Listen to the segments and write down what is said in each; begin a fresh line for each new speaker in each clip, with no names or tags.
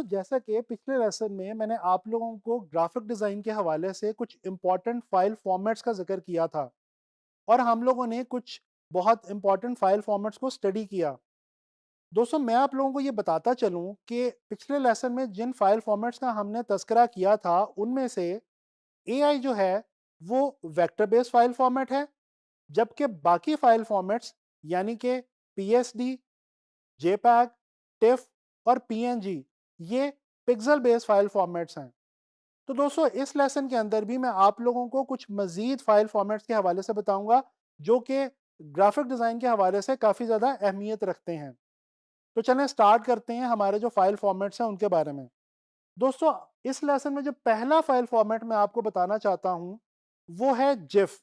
जैसा कि पिछले लेसन में मैंने आप लोगों को ग्राफिक डिज़ाइन के हवाले से कुछ इम्पोर्टेंट फाइल फॉर्मेट्स का ज़िक्र किया था और हम लोगों ने कुछ बहुत इम्पोर्टेंट फाइल फॉर्मेट्स को स्टडी किया। दोस्तों, मैं आप लोगों को ये बताता चलूँ कि पिछले लेसन में जिन फाइल फॉर्मेट्स का हमने तज़किरा किया था, उनमें से एआई जो है, वो वेक्टर बेस्ड फाइल फॉर्मेट है, जबकि बाकी फाइल फॉर्मेट्स यानी कि पीएसडी, जेपैग, टिफ और पीएनजी ये पिक्सल बेस्ड फाइल फॉर्मेट्स हैं। तो दोस्तों, इस लेसन के अंदर भी मैं आप लोगों को कुछ मजीद फाइल फॉर्मेट्स के हवाले से बताऊंगा जो कि ग्राफिक डिज़ाइन के हवाले से काफ़ी ज़्यादा अहमियत रखते हैं। तो चलें स्टार्ट करते हैं हमारे जो फाइल फॉर्मेट्स हैं उनके बारे में। दोस्तों, इस लेसन में जो पहला फाइल फॉर्मेट मैं आपको बताना चाहता हूं वो है जिफ।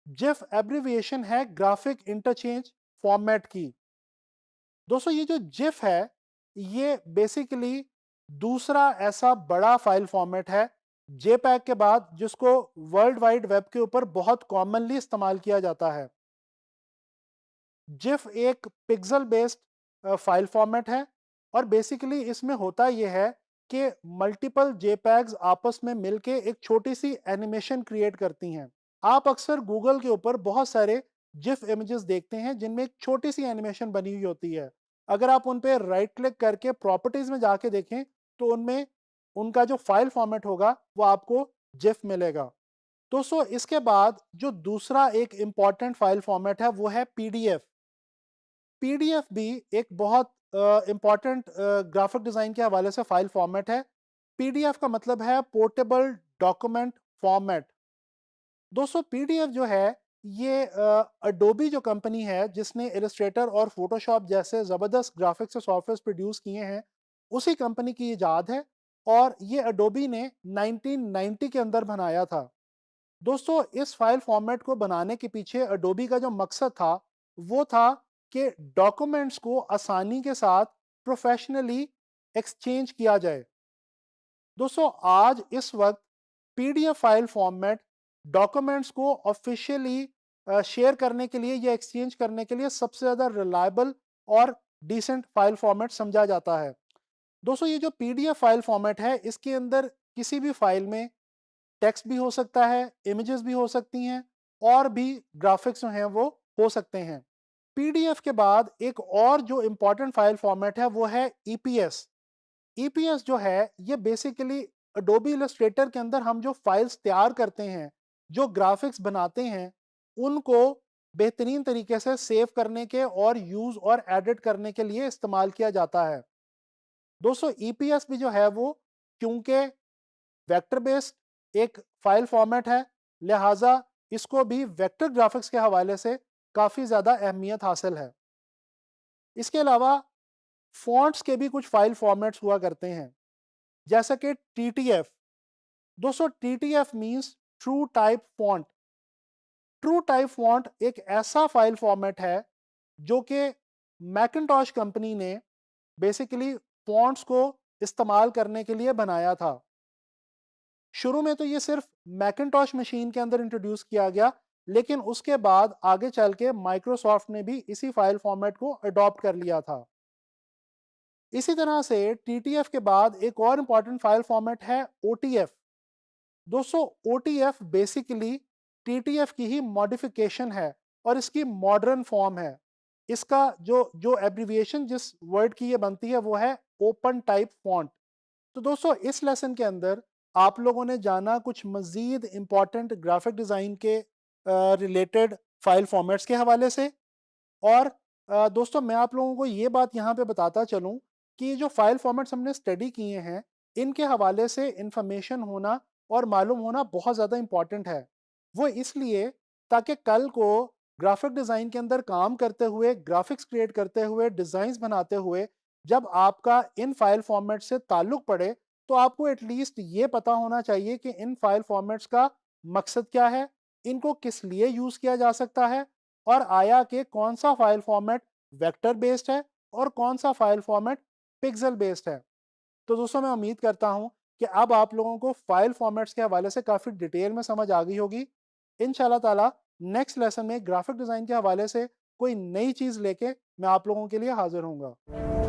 जिफ एब्रिविएशन है ग्राफिक इंटरचेंज फॉर्मेट की। दोस्तों, ये जो जिफ है ये बेसिकली दूसरा ऐसा बड़ा फाइल फॉर्मेट है जेपैग के बाद जिसको वर्ल्ड वाइड वेब के ऊपर बहुत कॉमनली इस्तेमाल किया जाता है। जिफ एक पिक्सल बेस्ड फाइल फॉर्मेट है और बेसिकली इसमें होता यह है कि मल्टीपल जेपैग्स आपस में मिलके एक छोटी सी एनिमेशन क्रिएट करती हैं। आप अक्सर गूगल के ऊपर बहुत सारे जिफ इमेजेस देखते हैं जिनमें एक छोटी सी एनिमेशन बनी हुई होती है। अगर आप उन पे राइट क्लिक करके प्रॉपर्टीज में जाके देखें तो उनमें उनका जो फाइल फॉर्मेट होगा वो आपको जिफ मिलेगा। दोस्तों, इसके बाद जो दूसरा एक इंपॉर्टेंट फाइल फॉर्मेट है वो है पीडीएफ। पीडीएफ भी एक बहुत इंपॉर्टेंट ग्राफिक डिज़ाइन के हवाले से फाइल फॉर्मेट है। पीडीएफ का मतलब है पोर्टेबल डॉक्यूमेंट फॉर्मेट। दोस्तों, पीडीएफ जो है ये अडोबी जो कंपनी है जिसने इलस्ट्रेटर और फोटोशॉप जैसे ज़बरदस्त ग्राफिक्स और सॉफ्टवेयर प्रोड्यूस किए हैं, उसी कंपनी की ईजाद है और ये अडोबी ने 1990 के अंदर बनाया था। दोस्तों, इस फाइल फॉर्मेट को बनाने के पीछे अडोबी का जो मकसद था वो था कि डॉक्यूमेंट्स को आसानी के साथ प्रोफेशनली एक्सचेंज किया जाए। दोस्तों, आज इस वक्त पीडीएफ फाइल फॉर्मेट डॉक्यूमेंट्स को ऑफिशियली शेयर करने के लिए या एक्सचेंज करने के लिए सबसे ज़्यादा रिलायबल और डिसेंट फाइल फॉर्मेट समझा जाता है। दोस्तों, ये जो पीडीएफ फाइल फॉर्मेट है इसके अंदर किसी भी फाइल में टेक्स्ट भी हो सकता है, इमेजेस भी हो सकती हैं और भी ग्राफिक्स जो हैं वो हो सकते हैं। पीडीएफ के बाद एक और जो इंपॉर्टेंट फाइल फॉर्मेट है वो है ईपीएस। ईपीएस जो है ये बेसिकली अडोबी इलस्ट्रेटर के अंदर हम जो फाइल्स तैयार करते हैं, जो ग्राफिक्स बनाते हैं, उनको बेहतरीन तरीके से सेव करने के और यूज और एडिट करने के लिए इस्तेमाल किया जाता है। दोस्तों, ईपीएस भी जो है वो क्योंकि वेक्टर बेस्ड एक फाइल फॉर्मेट है, लिहाजा इसको भी वेक्टर ग्राफिक्स के हवाले से काफ़ी ज़्यादा अहमियत हासिल है। इसके अलावा फॉन्ट्स के भी कुछ फाइल फॉर्मेट्स हुआ करते हैं, जैसा कि टीटीएफ। दोस्तों, TTF means true type font. True type font एक ऐसा फाइल फॉर्मेट है जो कि मैकिन्टॉश कंपनी ने बेसिकली फॉन्ट्स को इस्तेमाल करने के लिए बनाया था। शुरू में तो ये सिर्फ मैकिन्टॉश मशीन के अंदर इंट्रोड्यूस किया गया, लेकिन उसके बाद आगे चल के माइक्रोसॉफ्ट ने भी इसी फाइल फॉर्मेट को अडॉप्ट कर लिया था। इसी तरह से टीटीएफ के बाद एक और इंपॉर्टेंट फाइल फॉर्मेट है ओटीएफ। दोस्तों, ओटीएफ बेसिकली टीटीएफ की ही मॉडिफिकेशन है और इसकी मॉडर्न फॉर्म है। इसका जो जो एब्रिविएशन जिस वर्ड की ये बनती है वो है ओपन टाइप फॉन्ट। तो दोस्तों, इस लेसन के अंदर आप लोगों ने जाना कुछ मज़ीद इम्पॉर्टेंट ग्राफिक डिज़ाइन के रिलेटेड फाइल फॉर्मेट्स के हवाले से। और दोस्तों, मैं आप लोगों को ये बात यहाँ पे बताता चलूँ कि ये जो फाइल फॉर्मेट्स हमने स्टडी किए हैं, इनके हवाले से इंफॉर्मेशन होना और मालूम होना बहुत ज़्यादा इम्पॉर्टेंट है। वो इसलिए ताकि कल को ग्राफिक डिज़ाइन के अंदर काम करते हुए, ग्राफिक्स क्रिएट करते हुए, डिज़ाइंस बनाते हुए जब आपका इन फाइल फॉर्मेट से ताल्लुक़ पड़े, तो आपको एटलीस्ट ये पता होना चाहिए कि इन फाइल फॉर्मेट्स का मकसद क्या है, इनको किस लिए यूज़ किया जा सकता है और आया कि कौन सा फाइल फॉर्मेट वेक्टर बेस्ड है और कौन सा फाइल फॉर्मेट पिक्सल बेस्ड है। तो दोस्तों, मैं उम्मीद करता हूं कि अब आप लोगों को फाइल फॉर्मेट्स के हवाले से काफ़ी डिटेल में समझ आ गई होगी। इंशाल्लाह ताला नेक्स्ट लेसन में ग्राफिक डिज़ाइन के हवाले से कोई नई चीज़ लेके मैं आप लोगों के लिए हाजिर होऊंगा।